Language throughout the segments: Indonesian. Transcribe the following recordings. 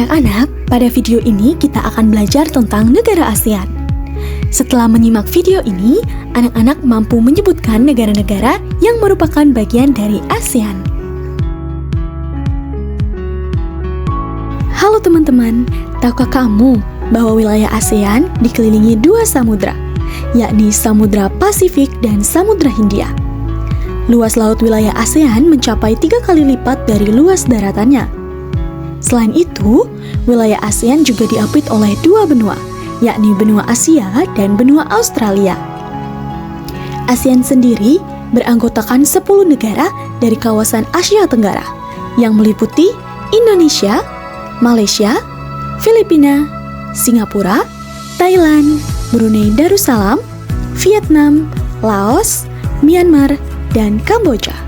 Anak-anak, pada video ini kita akan belajar tentang negara ASEAN. Setelah menyimak video ini, anak-anak mampu menyebutkan negara-negara yang merupakan bagian dari ASEAN. Halo teman-teman, tahukah kamu bahwa wilayah ASEAN dikelilingi dua samudra, yakni Samudra Pasifik dan Samudra Hindia. Luas laut wilayah ASEAN mencapai 3 kali lipat dari luas daratannya. Selain itu, wilayah ASEAN juga diapit oleh dua benua, yakni benua Asia dan benua Australia. ASEAN sendiri beranggotakan 10 negara dari kawasan Asia Tenggara, yang meliputi Indonesia, Malaysia, Filipina, Singapura, Thailand, Brunei Darussalam, Vietnam, Laos, Myanmar, dan Kamboja.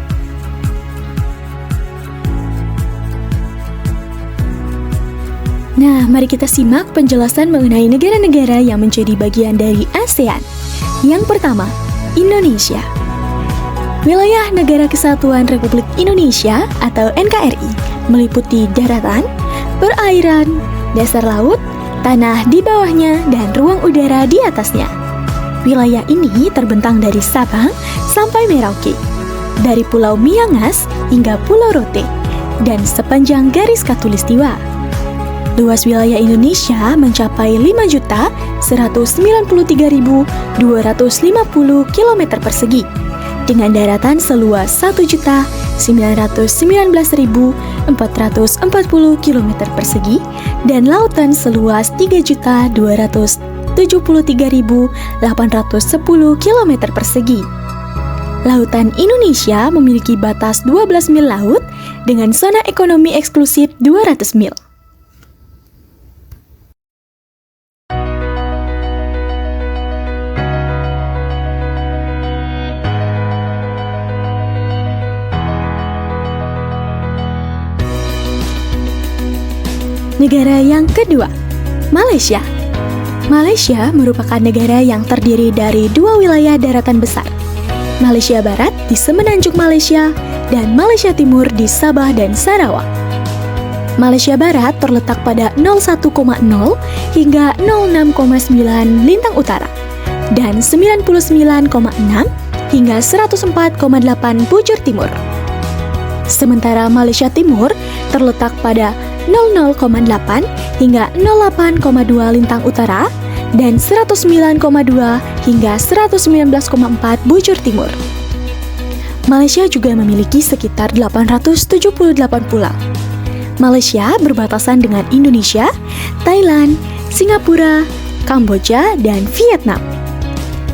Nah, mari kita simak penjelasan mengenai negara-negara yang menjadi bagian dari ASEAN. Yang pertama, Indonesia. Wilayah Negara Kesatuan Republik Indonesia atau NKRI meliputi daratan, perairan, dasar laut, tanah di bawahnya, dan ruang udara di atasnya. Wilayah ini terbentang dari Sabang sampai Merauke, dari Pulau Miangas hingga Pulau Rote, dan sepanjang garis Khatulistiwa. Luas wilayah Indonesia mencapai 5.193.250 km persegi, dengan daratan seluas 1.919.440 km persegi dan lautan seluas 3.273.810 km persegi. Lautan Indonesia memiliki batas 12 mil laut dengan zona ekonomi eksklusif 200 mil. Negara yang kedua, Malaysia. Malaysia merupakan negara yang terdiri dari dua wilayah daratan besar, Malaysia Barat di semenanjung Malaysia dan Malaysia Timur di Sabah dan Sarawak. Malaysia Barat terletak pada 01,0 hingga 06,9 lintang utara dan 99,6 hingga 104,8 bujur timur. Sementara Malaysia Timur terletak pada 00,8 hingga 08,2 lintang utara dan 109,2 hingga 119,4 bujur timur. Malaysia juga memiliki sekitar 878 pulau. Malaysia berbatasan dengan Indonesia, Thailand, Singapura, Kamboja, dan Vietnam.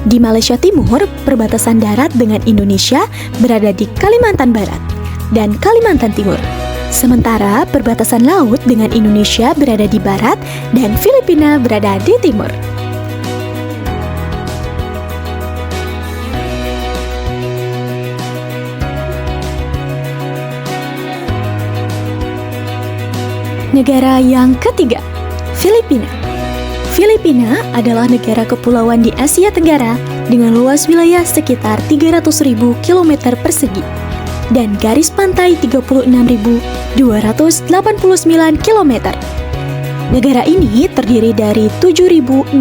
Di Malaysia Timur, perbatasan darat dengan Indonesia berada di Kalimantan Barat dan Kalimantan Timur. Sementara perbatasan laut dengan Indonesia berada di barat dan Filipina berada di timur. Negara yang ketiga, Filipina. Filipina adalah negara kepulauan di Asia Tenggara dengan luas wilayah sekitar 300.000 km persegi dan garis pantai 36.289 km. Negara ini terdiri dari 7.641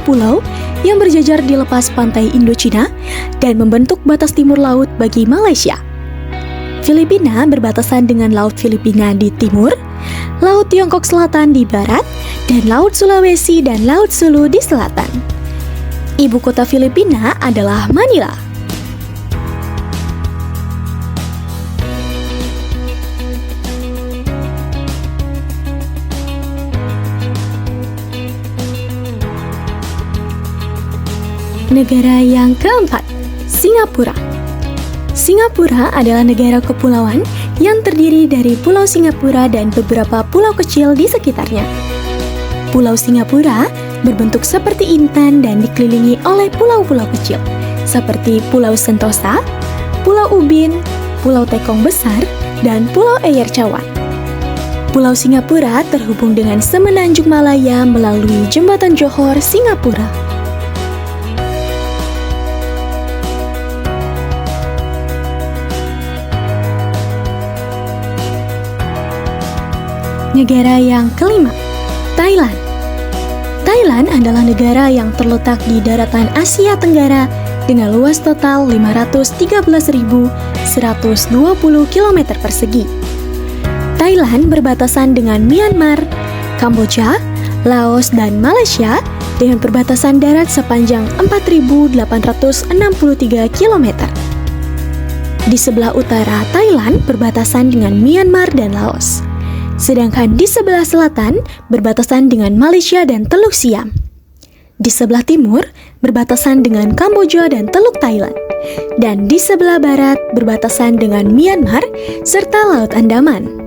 pulau yang berjajar di lepas pantai Indochina dan membentuk batas timur laut bagi Malaysia. Filipina berbatasan dengan Laut Filipina di timur, Laut Tiongkok Selatan di barat, dan Laut Sulawesi dan Laut Sulu di selatan. Ibu kota Filipina adalah Manila. Negara yang keempat, Singapura. Singapura adalah negara kepulauan yang terdiri dari Pulau Singapura dan beberapa pulau kecil di sekitarnya. Pulau Singapura berbentuk seperti intan dan dikelilingi oleh pulau-pulau kecil, seperti Pulau Sentosa, Pulau Ubin, Pulau Tekong Besar, dan Pulau Ayer Cawan. Pulau Singapura terhubung dengan Semenanjung Malaya melalui Jembatan Johor, Singapura. Negara yang kelima, Thailand. Thailand adalah negara yang terletak di daratan Asia Tenggara dengan luas total 513.120 km persegi. Thailand berbatasan dengan Myanmar, Kamboja, Laos, dan Malaysia dengan perbatasan darat sepanjang 4.863 km. Di sebelah utara Thailand berbatasan dengan Myanmar dan Laos, sedangkan di sebelah selatan berbatasan dengan Malaysia dan Teluk Siam. Di sebelah timur berbatasan dengan Kamboja dan Teluk Thailand, dan di sebelah barat berbatasan dengan Myanmar serta Laut Andaman.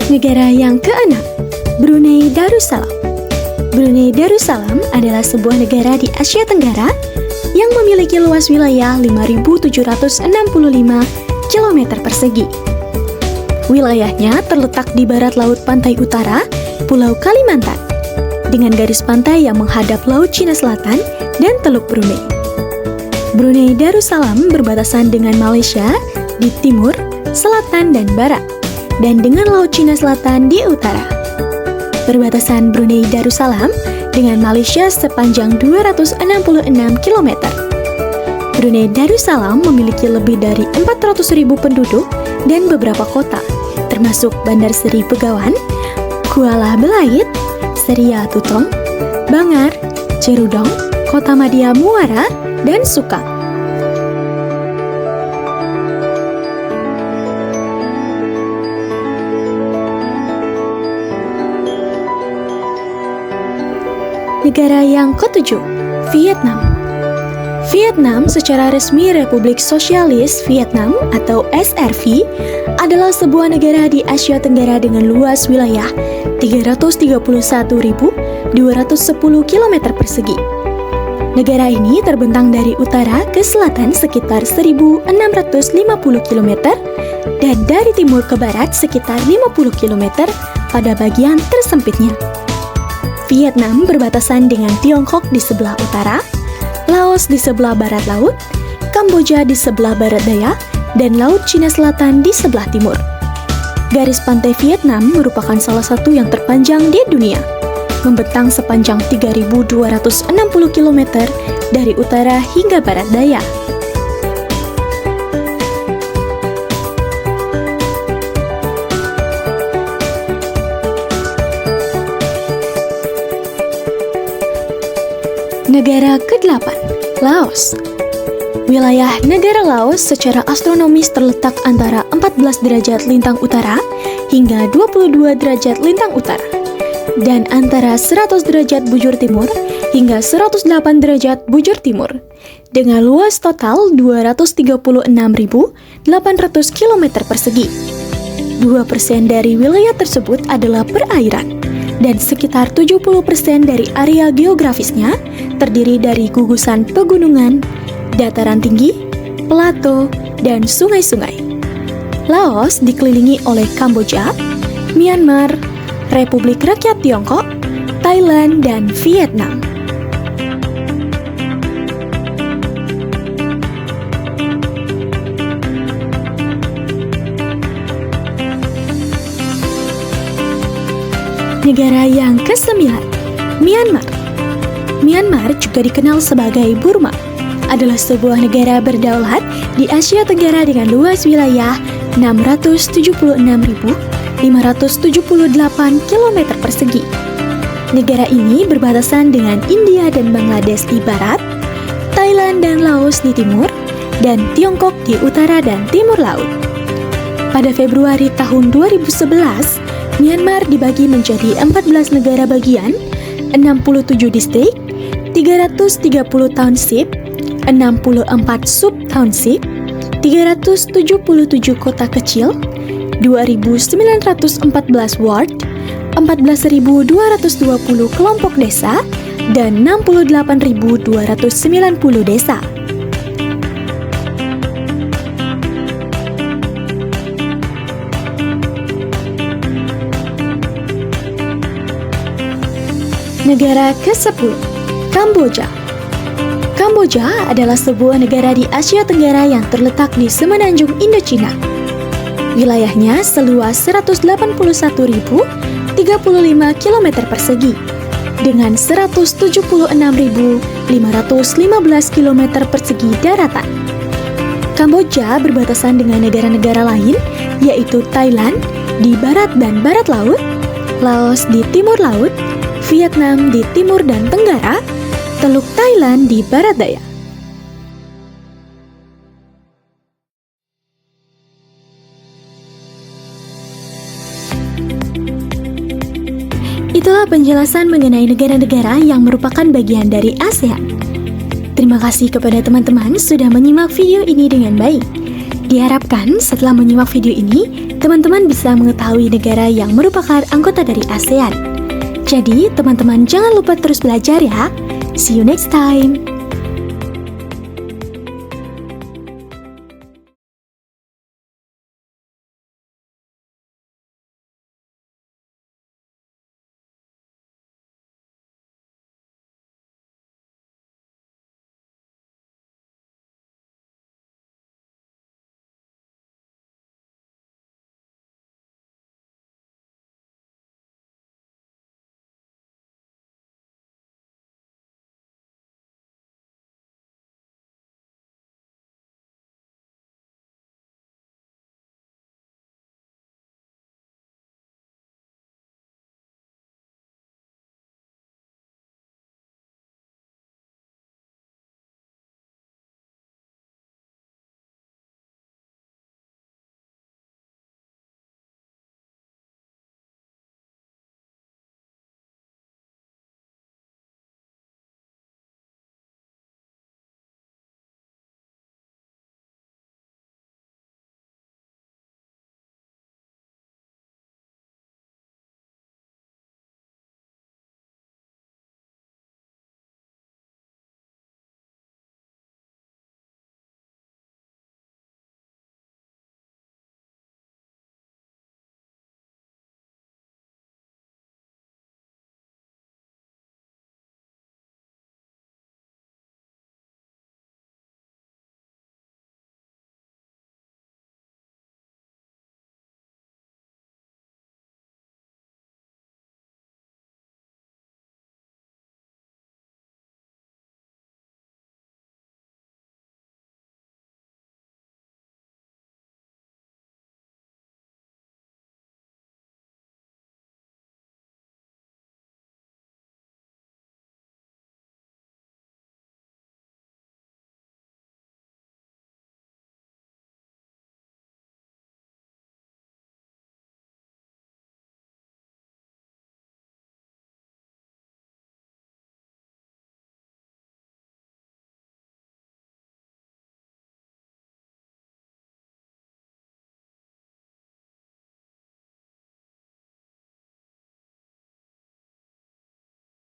Negara yang keenam, Brunei Darussalam. Brunei Darussalam adalah sebuah negara di Asia Tenggara yang memiliki luas wilayah 5.765 km persegi. Wilayahnya terletak di barat laut pantai utara, Pulau Kalimantan, dengan garis pantai yang menghadap Laut Cina Selatan dan Teluk Brunei. Brunei Darussalam berbatasan dengan Malaysia di timur, selatan, dan barat, dan dengan Laut Cina Selatan di utara. Perbatasan Brunei Darussalam dengan Malaysia sepanjang 266 km. Brunei Darussalam memiliki lebih dari 400.000 penduduk dan beberapa kota, termasuk Bandar Seri Begawan, Kuala Belait, Seria Tutong, Bangar, Cerudong, Kota Madia Muara, dan Suka. Negara yang ketujuh, Vietnam. Vietnam secara resmi Republik Sosialis Vietnam atau SRV adalah sebuah negara di Asia Tenggara dengan luas wilayah 331.210 km persegi. Negara ini terbentang dari utara ke selatan sekitar 1.650 km dan dari timur ke barat sekitar 50 km pada bagian tersempitnya. Vietnam berbatasan dengan Tiongkok di sebelah utara, Laos di sebelah barat laut, Kamboja di sebelah barat daya, dan Laut Cina Selatan di sebelah timur. Garis pantai Vietnam merupakan salah satu yang terpanjang di dunia, membentang sepanjang 3.260 km dari utara hingga barat daya. Negara ke-8, Laos. Wilayah negara Laos secara astronomis terletak antara 14 derajat lintang utara hingga 22 derajat lintang utara, dan antara 100 derajat bujur timur hingga 108 derajat bujur timur, dengan luas total 236.800 km persegi. 2% dari wilayah tersebut adalah perairan, dan sekitar 70% dari area geografisnya terdiri dari gugusan pegunungan, dataran tinggi, plato, dan sungai-sungai. Laos dikelilingi oleh Kamboja, Myanmar, Republik Rakyat Tiongkok, Thailand, dan Vietnam. Negara yang ke-9, Myanmar. Myanmar juga dikenal sebagai Burma, adalah sebuah negara berdaulat di Asia Tenggara dengan luas wilayah 676.578 km persegi. Negara ini berbatasan dengan India dan Bangladesh di barat, Thailand dan Laos di timur, dan Tiongkok di utara dan timur laut. Pada Februari tahun 2011, Myanmar dibagi menjadi 14 negara bagian, 67 distrik, 330 township, 64 sub-township, 377 kota kecil, 2.914 ward, 14.220 kelompok desa, dan 68.290 desa. Negara ke-10, Kamboja. Kamboja adalah sebuah negara di Asia Tenggara yang terletak di semenanjung Indochina. Wilayahnya seluas 181.035 km persegi dengan 176.515 km persegi daratan. Kamboja berbatasan dengan negara-negara lain, yaitu Thailand di barat dan barat laut, Laos di timur laut, Vietnam di timur dan tenggara, Teluk Thailand di barat daya. Itulah penjelasan mengenai negara-negara yang merupakan bagian dari ASEAN. Terima kasih kepada teman-teman sudah menyimak video ini dengan baik. Diharapkan setelah menyimak video ini, teman-teman bisa mengetahui negara yang merupakan anggota dari ASEAN. Jadi, teman-teman jangan lupa terus belajar ya. See you next time.